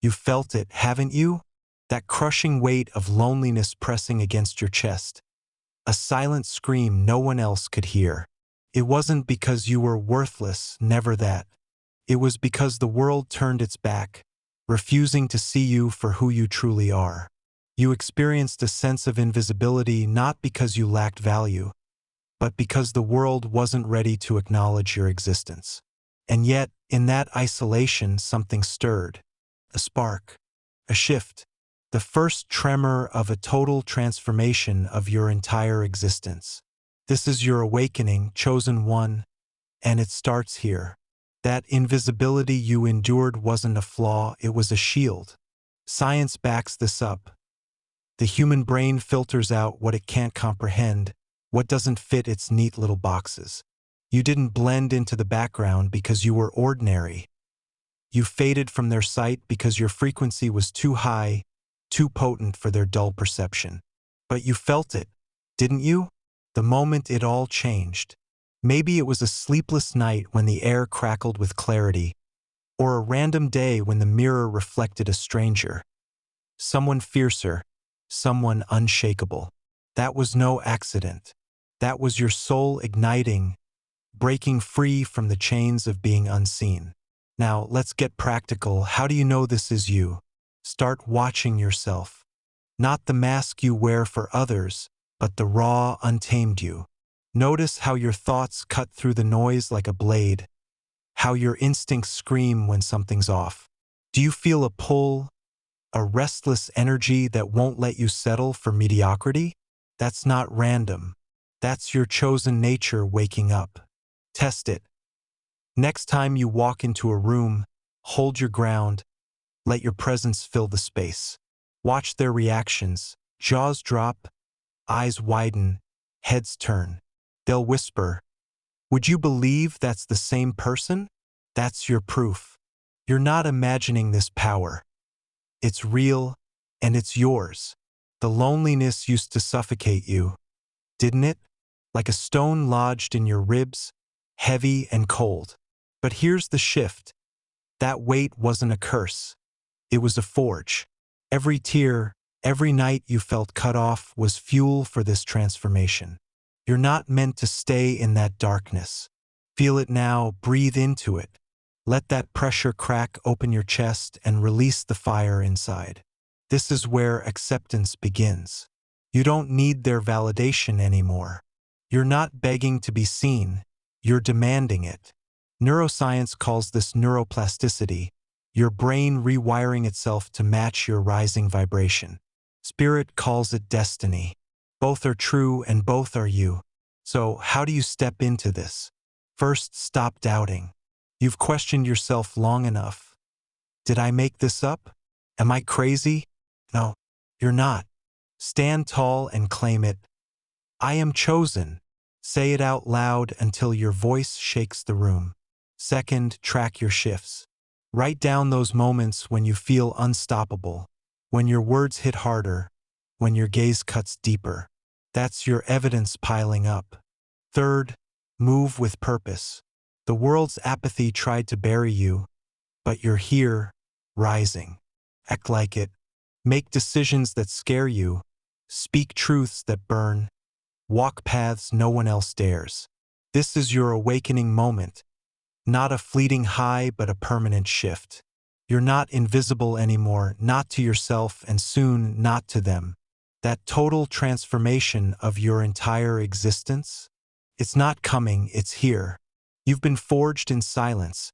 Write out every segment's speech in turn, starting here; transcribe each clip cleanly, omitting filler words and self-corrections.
You felt it, haven't you? That crushing weight of loneliness pressing against your chest. A silent scream no one else could hear. It wasn't because you were worthless, never that. It was because the world turned its back, refusing to see you for who you truly are. You experienced a sense of invisibility not because you lacked value, but because the world wasn't ready to acknowledge your existence. And yet, in that isolation, something stirred. A spark. A shift. The first tremor of a total transformation of your entire existence. This is your awakening, chosen one, and it starts here. That invisibility you endured wasn't a flaw, it was a shield. Science backs this up. The human brain filters out what it can't comprehend, what doesn't fit its neat little boxes. You didn't blend into the background because you were ordinary. You faded from their sight because your frequency was too high, too potent for their dull perception. But you felt it, didn't you? The moment it all changed. Maybe it was a sleepless night when the air crackled with clarity, or a random day when the mirror reflected a stranger. Someone fiercer, someone unshakable. That was no accident. That was your soul igniting, breaking free from the chains of being unseen. Now, let's get practical. How do you know this is you? Start watching yourself. Not the mask you wear for others, but the raw, untamed you. Notice how your thoughts cut through the noise like a blade, how your instincts scream when something's off. Do you feel a pull, a restless energy that won't let you settle for mediocrity? That's not random. That's your chosen nature waking up. Test it. Next time you walk into a room, hold your ground, let your presence fill the space. Watch their reactions, jaws drop, eyes widen, heads turn. They'll whisper, "Would you believe that's the same person?" That's your proof. You're not imagining this power. It's real, and it's yours. The loneliness used to suffocate you, didn't it? Like a stone lodged in your ribs, heavy and cold. But here's the shift. That weight wasn't a curse. It was a forge. Every tear, every night you felt cut off was fuel for this transformation. You're not meant to stay in that darkness. Feel it now, breathe into it. Let that pressure crack open your chest and release the fire inside. This is where acceptance begins. You don't need their validation anymore. You're not begging to be seen, you're demanding it. Neuroscience calls this neuroplasticity, your brain rewiring itself to match your rising vibration. Spirit calls it destiny. Both are true and both are you. So how do you step into this? First, stop doubting. You've questioned yourself long enough. Did I make this up? Am I crazy? No, you're not. Stand tall and claim it. I am chosen. Say it out loud until your voice shakes the room. Second, track your shifts. Write down those moments when you feel unstoppable, when your words hit harder, when your gaze cuts deeper. That's your evidence piling up. Third, move with purpose. The world's apathy tried to bury you, but you're here, rising. Act like it. Make decisions that scare you. Speak truths that burn. Walk paths no one else dares. This is your awakening moment. Not a fleeting high, but a permanent shift. You're not invisible anymore, not to yourself and soon not to them. That total transformation of your entire existence? It's not coming, it's here. You've been forged in silence,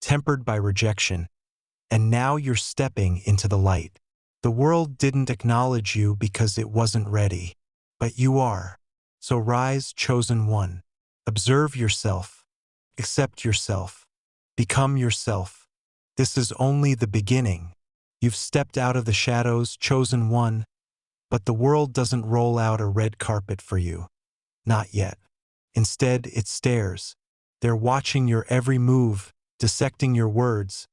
tempered by rejection, and now you're stepping into the light. The world didn't acknowledge you because it wasn't ready, but you are. So rise, chosen one. Observe yourself. Accept yourself. Become yourself. This is only the beginning. You've stepped out of the shadows, chosen one, but the world doesn't roll out a red carpet for you. Not yet. Instead, it stares. They're watching your every move, dissecting your words,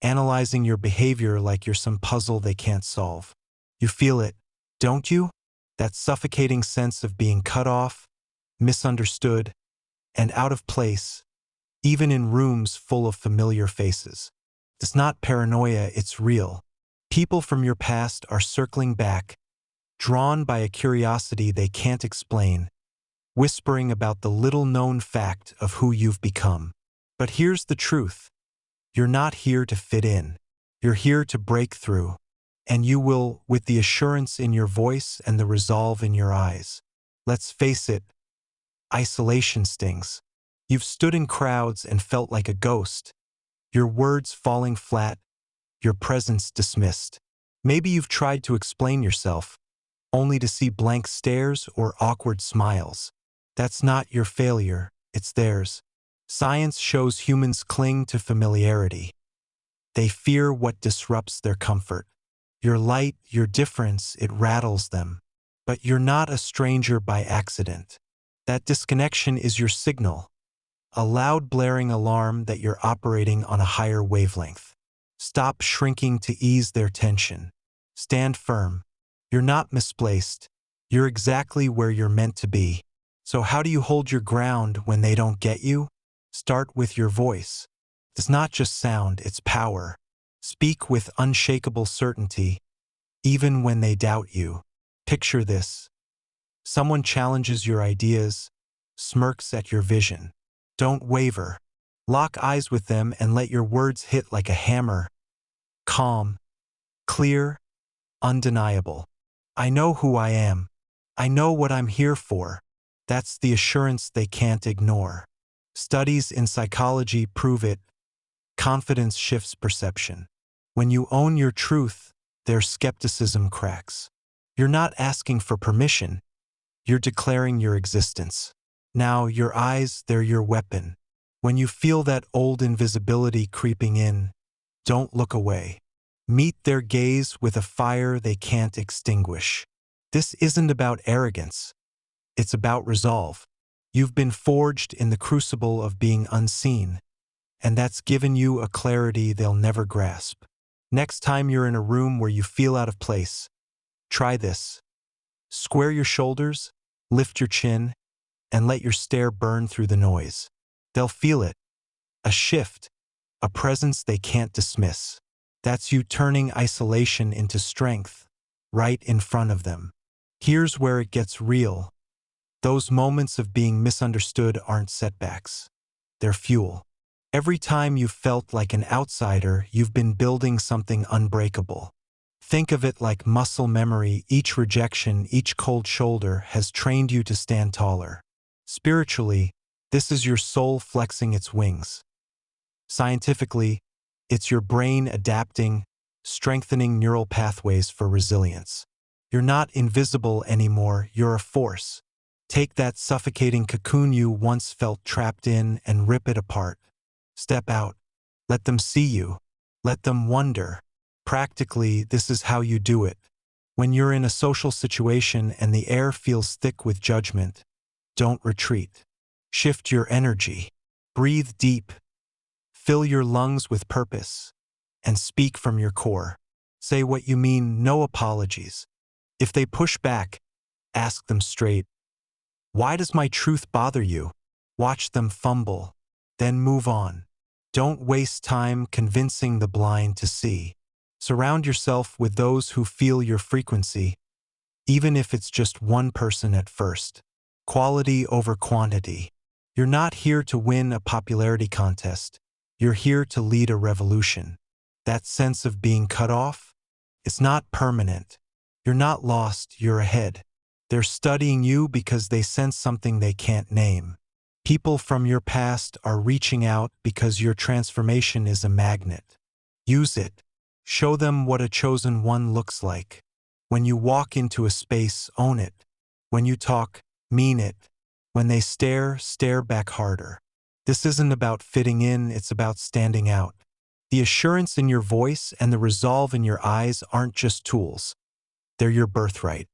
analyzing your behavior like you're some puzzle they can't solve. You feel it, don't you? That suffocating sense of being cut off, misunderstood, and out of place, even in rooms full of familiar faces. It's not paranoia, it's real. People from your past are circling back, drawn by a curiosity they can't explain, whispering about the little-known fact of who you've become. But here's the truth. You're not here to fit in. You're here to break through. And you will, with the assurance in your voice and the resolve in your eyes. Let's face it, isolation stings. You've stood in crowds and felt like a ghost, your words falling flat, your presence dismissed. Maybe you've tried to explain yourself, only to see blank stares or awkward smiles. That's not your failure, it's theirs. Science shows humans cling to familiarity. They fear what disrupts their comfort. Your light, your difference, it rattles them. But you're not a stranger by accident. That disconnection is your signal, a loud blaring alarm that you're operating on a higher wavelength. Stop shrinking to ease their tension. Stand firm. You're not misplaced. You're exactly where you're meant to be. So how do you hold your ground when they don't get you? Start with your voice. It's not just sound, it's power. Speak with unshakable certainty, even when they doubt you. Picture this. Someone challenges your ideas, smirks at your vision. Don't waver. Lock eyes with them and let your words hit like a hammer. Calm, clear, undeniable. I know who I am. I know what I'm here for. That's the assurance they can't ignore. Studies in psychology prove it. Confidence shifts perception. When you own your truth, their skepticism cracks. You're not asking for permission. You're declaring your existence. Now, your eyes, they're your weapon. When you feel that old invisibility creeping in, don't look away. Meet their gaze with a fire they can't extinguish. This isn't about arrogance. It's about resolve. You've been forged in the crucible of being unseen, and that's given you a clarity they'll never grasp. Next time you're in a room where you feel out of place, try this. Square your shoulders, lift your chin, and let your stare burn through the noise. They'll feel it. A shift, a presence they can't dismiss. That's you turning isolation into strength, right in front of them. Here's where it gets real. Those moments of being misunderstood aren't setbacks. They're fuel. Every time you've felt like an outsider, you've been building something unbreakable. Think of it like muscle memory. Each rejection, each cold shoulder has trained you to stand taller. Spiritually, this is your soul flexing its wings. Scientifically, it's your brain adapting, strengthening neural pathways for resilience. You're not invisible anymore, you're a force. Take that suffocating cocoon you once felt trapped in and rip it apart. Step out. Let them see you. Let them wonder. Practically, this is how you do it. When you're in a social situation and the air feels thick with judgment, don't retreat. Shift your energy. Breathe deep. Fill your lungs with purpose. And speak from your core. Say what you mean, no apologies. If they push back, ask them straight. Why does my truth bother you? Watch them fumble. Then move on. Don't waste time convincing the blind to see. Surround yourself with those who feel your frequency, even if it's just one person at first. Quality over quantity. You're not here to win a popularity contest. You're here to lead a revolution. That sense of being cut off? It's not permanent. You're not lost, you're ahead. They're studying you because they sense something they can't name. People from your past are reaching out because your transformation is a magnet. Use it. Show them what a chosen one looks like. When you walk into a space, own it. When you talk, mean it. When they stare, stare back harder. This isn't about fitting in, it's about standing out. The assurance in your voice and the resolve in your eyes aren't just tools. They're your birthright.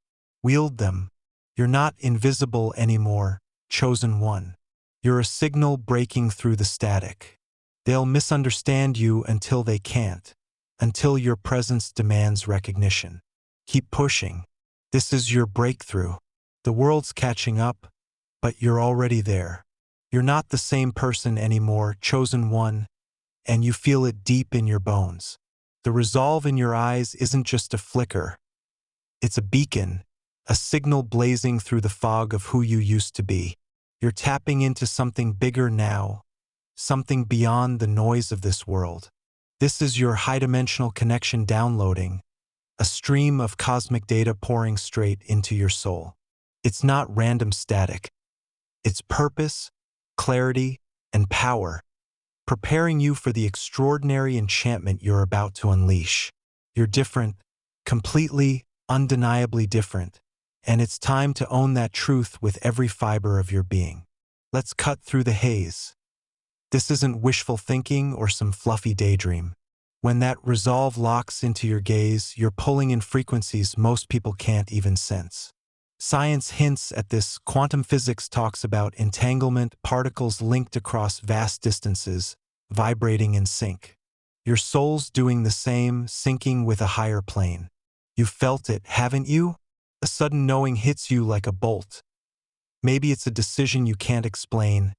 Wield them. You're not invisible anymore, chosen one. You're a signal breaking through the static. They'll misunderstand you until they can't, until your presence demands recognition. Keep pushing. This is your breakthrough. The world's catching up, but you're already there. You're not the same person anymore, chosen one. and you feel it deep in your bones. The resolve in your eyes isn't just a flicker, it's a beacon, a signal blazing through the fog of who you used to be. You're tapping into something bigger now, something beyond the noise of this world. This is your high-dimensional connection downloading, a stream of cosmic data pouring straight into your soul. It's not random static. It's purpose, clarity, and power, preparing you for the extraordinary enchantment you're about to unleash. You're different, completely, undeniably different, and it's time to own that truth with every fiber of your being. Let's cut through the haze. This isn't wishful thinking or some fluffy daydream. When that resolve locks into your gaze, you're pulling in frequencies most people can't even sense. Science hints at this. Quantum physics talks about entanglement, particles linked across vast distances, vibrating in sync. Your soul's doing the same, syncing with a higher plane. You've felt it, haven't you? A sudden knowing hits you like a bolt. Maybe it's a decision you can't explain,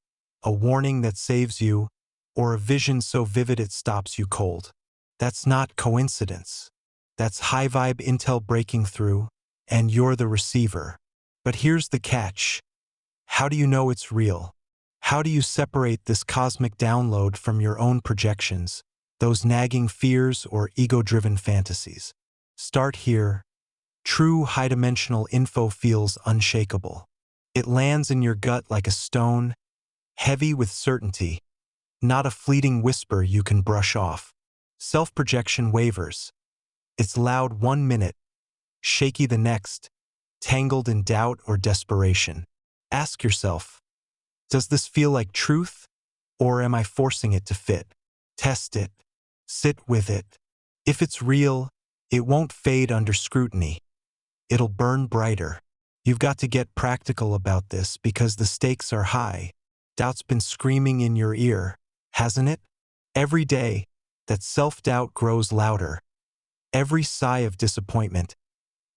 a warning that saves you, or a vision so vivid it stops you cold. That's not coincidence. That's high-vibe intel breaking through, and you're the receiver. But here's the catch. How do you know it's real? How do you separate this cosmic download from your own projections, those nagging fears or ego-driven fantasies? Start here. True high-dimensional info feels unshakable. It lands in your gut like a stone, heavy with certainty, not a fleeting whisper you can brush off. Self-projection wavers. It's loud 1 minute, shaky the next, tangled in doubt or desperation. Ask yourself, does this feel like truth, or am I forcing it to fit? Test it. Sit with it. If it's real, it won't fade under scrutiny. It'll burn brighter. You've got to get practical about this because the stakes are high. Doubt's been screaming in your ear, hasn't it? Every day, that self-doubt grows louder. Every sigh of disappointment,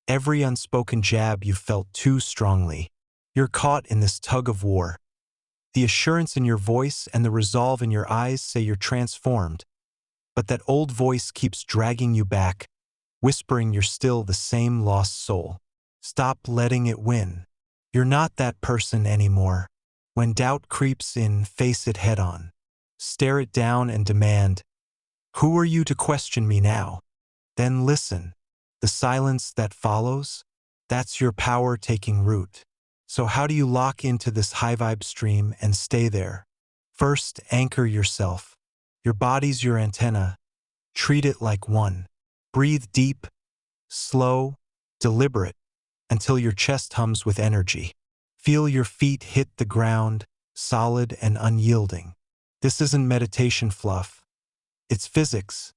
every unspoken jab you felt too strongly. You're caught in this tug of war. The assurance in your voice and the resolve in your eyes say you're transformed, but that old voice keeps dragging you back, whispering you're still the same lost soul. Stop letting it win. You're not that person anymore. When doubt creeps in, face it head on. Stare it down and demand, "Who are you to question me now?" Then listen. The silence that follows, that's your power taking root. So how do you lock into this high-vibe stream and stay there? First, anchor yourself. Your body's your antenna. Treat it like one. Breathe deep, slow, deliberate, until your chest hums with energy. Feel your feet hit the ground, solid and unyielding. This isn't meditation fluff. It's physics.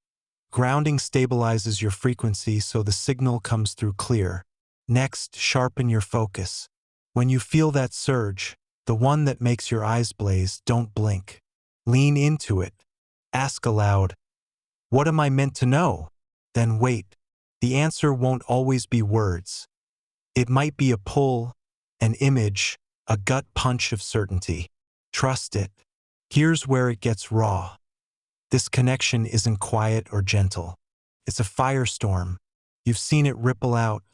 Grounding stabilizes your frequency so the signal comes through clear. Next, sharpen your focus. When you feel that surge, the one that makes your eyes blaze, don't blink. Lean into it. Ask aloud, "What am I meant to know?" Then wait. The answer won't always be words. It might be a pull, an image, a gut punch of certainty. Trust it. Here's where it gets raw. This connection isn't quiet or gentle. It's a firestorm. You've seen it ripple out.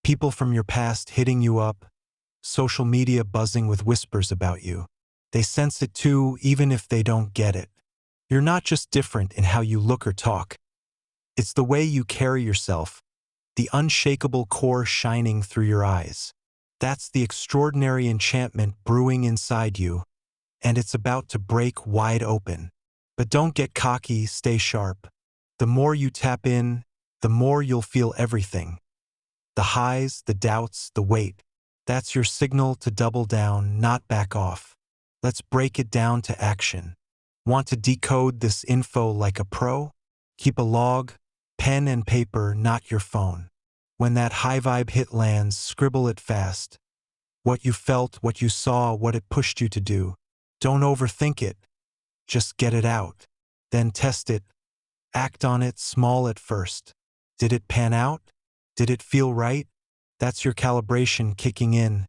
People from your past hitting you up, social media buzzing with whispers about you. They sense it too, even if they don't get it. You're not just different in how you look or talk. It's the way you carry yourself, the unshakable core shining through your eyes. That's the extraordinary enchantment brewing inside you, and it's about to break wide open. But don't get cocky, stay sharp. The more you tap in, the more you'll feel everything. The highs, the doubts, the weight. That's your signal to double down, not back off. Let's break it down to action. Want to decode this info like a pro? Keep a log, pen and paper, not your phone. When that high vibe hit lands, scribble it fast. What you felt, what you saw, what it pushed you to do. Don't overthink it. Just get it out. Then test it. Act on it, small at first. Did it pan out? Did it feel right? That's your calibration kicking in,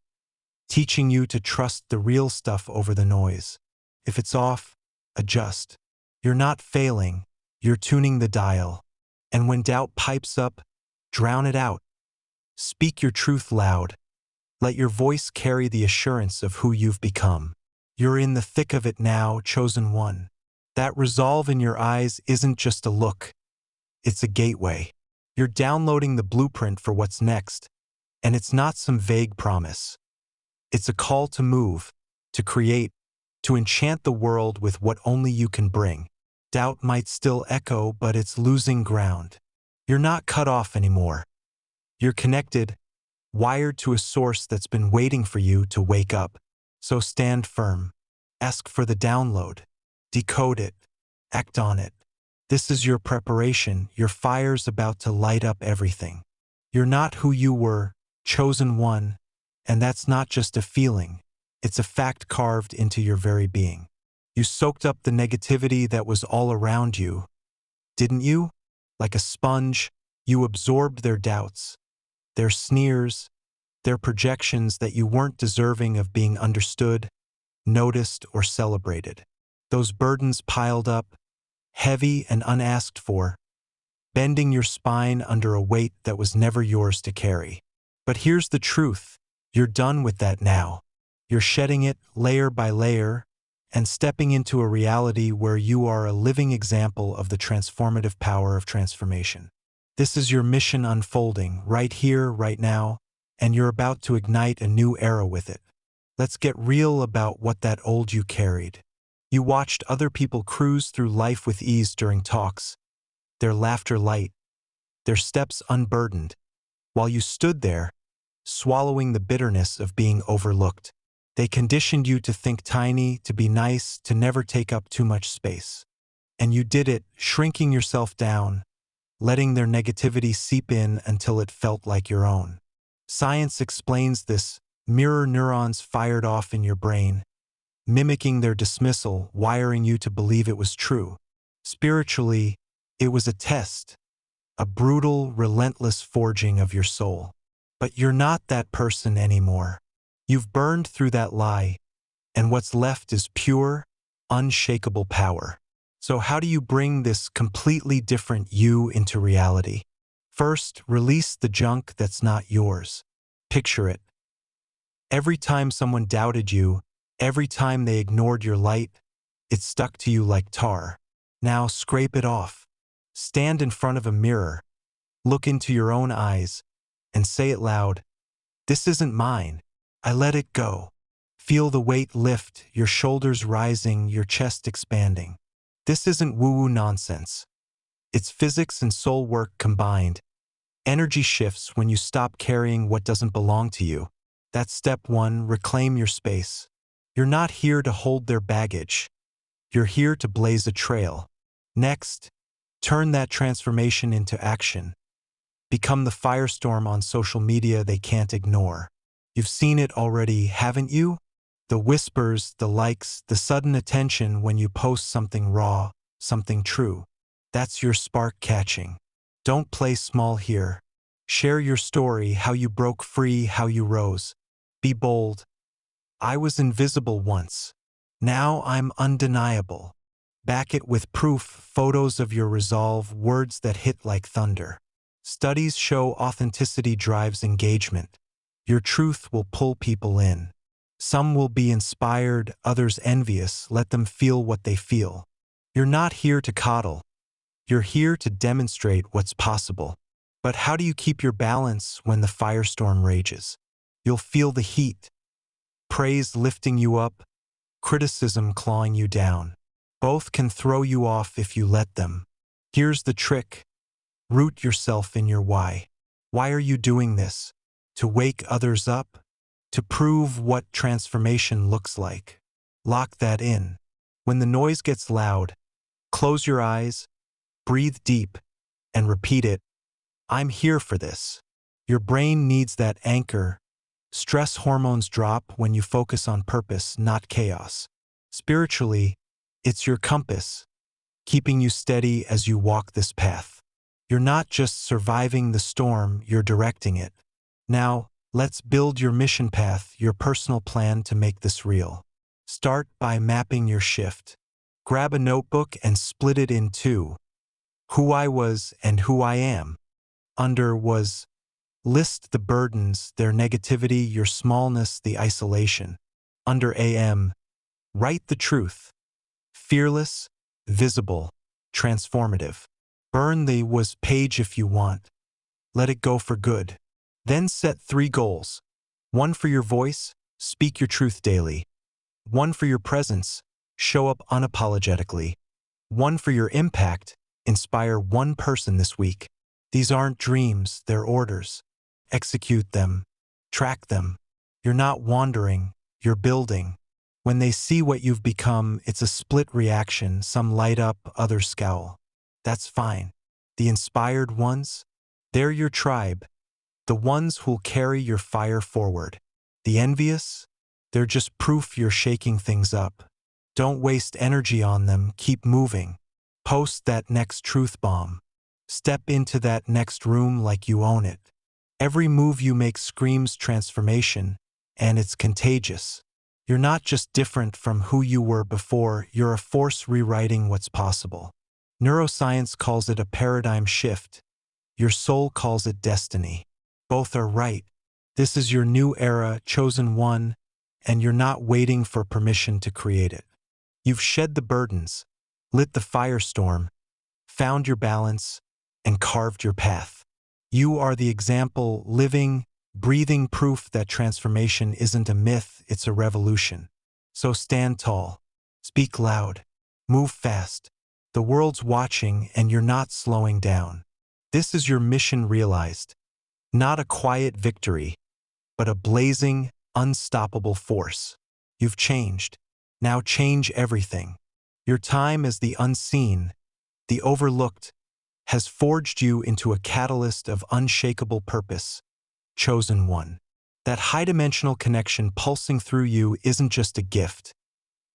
teaching you to trust the real stuff over the noise. If it's off, adjust. You're not failing, you're tuning the dial. And when doubt pipes up, drown it out. Speak your truth loud. Let your voice carry the assurance of who you've become. You're in the thick of it now, chosen one. That resolve in your eyes isn't just a look, it's a gateway. You're downloading the blueprint for what's next, and it's not some vague promise. It's a call to move, to create, to enchant the world with what only you can bring. Doubt might still echo, but it's losing ground. You're not cut off anymore. You're connected, wired to a source that's been waiting for you to wake up. So stand firm. Ask for the download. Decode it. Act on it. This is your preparation. Your fire's about to light up everything. You're not who you were, chosen one, and that's not just a feeling. It's a fact carved into your very being. You soaked up the negativity that was all around you, didn't you? Like a sponge, you absorbed their doubts, their sneers, their projections that you weren't deserving of being understood, noticed, or celebrated. Those burdens piled up, heavy and unasked for, bending your spine under a weight that was never yours to carry. But here's the truth. You're done with that now. You're shedding it layer by layer and stepping into a reality where you are a living example of the transformative power of transformation. This is your mission unfolding right here, right now, and you're about to ignite a new era with it. Let's get real about what that old you carried. You watched other people cruise through life with ease during talks, their laughter light, their steps unburdened, while you stood there, swallowing the bitterness of being overlooked. They conditioned you to think tiny, to be nice, to never take up too much space. And you did it, shrinking yourself down, letting their negativity seep in until it felt like your own. Science explains this. Mirror neurons fired off in your brain, mimicking their dismissal, wiring you to believe it was true. Spiritually, it was a test, a brutal, relentless forging of your soul. But you're not that person anymore. You've burned through that lie, and what's left is pure, unshakable power. So how do you bring this completely different you into reality? First, release the junk that's not yours. Picture it. Every time someone doubted you, every time they ignored your light, it stuck to you like tar. Now scrape it off. Stand in front of a mirror, look into your own eyes, and say it loud. This isn't mine. I let it go. Feel the weight lift, your shoulders rising, your chest expanding. This isn't woo-woo nonsense. It's physics and soul work combined. Energy shifts when you stop carrying what doesn't belong to you. That's step one, reclaim your space. You're not here to hold their baggage. You're here to blaze a trail. Next, turn that transformation into action. Become the firestorm on social media they can't ignore. You've seen it already, haven't you? The whispers, the likes, the sudden attention when you post something raw, something true. That's your spark catching. Don't play small here. Share your story, how you broke free, how you rose. Be bold. I was invisible once. Now I'm undeniable. Back it with proof, photos of your resolve, words that hit like thunder. Studies show authenticity drives engagement. Your truth will pull people in. Some will be inspired, others envious. Let them feel what they feel. You're not here to coddle. You're here to demonstrate what's possible. But how do you keep your balance when the firestorm rages? You'll feel the heat. Praise lifting you up, criticism clawing you down. Both can throw you off if you let them. Here's the trick. Root yourself in your why. Why are you doing this? To wake others up? To prove what transformation looks like? Lock that in. When the noise gets loud, close your eyes, breathe deep, and repeat it. I'm here for this. Your brain needs that anchor. Stress hormones drop when you focus on purpose, not chaos. Spiritually, it's your compass, keeping you steady as you walk this path. You're not just surviving the storm, you're directing it. Now, let's build your mission path, your personal plan to make this real. Start by mapping your shift. Grab a notebook and split it in two. Who I was and who I am. Under was, list the burdens, their negativity, your smallness, the isolation. Under AM, write the truth. Fearless, visible, transformative. Burn the was page if you want. Let it go for good. Then set 3 goals. 1 for your voice, speak your truth daily. 1 for your presence, show up unapologetically. 1 for your impact, inspire 1 person this week. These aren't dreams, they're orders. Execute them. Track them. You're not wandering, you're building. When they see what you've become, it's a split reaction. Some light up, others scowl. That's fine. The inspired ones, they're your tribe. The ones who'll carry your fire forward. The envious, they're just proof you're shaking things up. Don't waste energy on them, keep moving. Post that next truth bomb. Step into that next room like you own it. Every move you make screams transformation, and it's contagious. You're not just different from who you were before, you're a force rewriting what's possible. Neuroscience calls it a paradigm shift. Your soul calls it destiny. Both are right. This is your new era, chosen one, and you're not waiting for permission to create it. You've shed the burdens, lit the firestorm, found your balance, and carved your path. You are the example, living, breathing proof that transformation isn't a myth, it's a revolution. So stand tall, speak loud, move fast. The world's watching and you're not slowing down. This is your mission realized. Not a quiet victory, but a blazing, unstoppable force. You've changed. Now change everything. Your time as the unseen, the overlooked, has forged you into a catalyst of unshakable purpose. Chosen one. That high-dimensional connection pulsing through you isn't just a gift.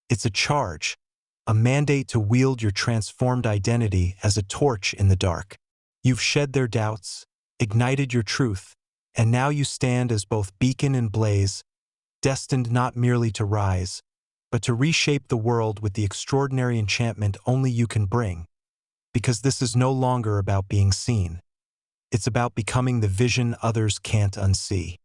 It's a charge, a mandate to wield your transformed identity as a torch in the dark. You've shed their doubts, ignited your truth, and now you stand as both beacon and blaze, destined not merely to rise, but to reshape the world with the extraordinary enchantment only you can bring. Because this is no longer about being seen. It's about becoming the vision others can't unsee.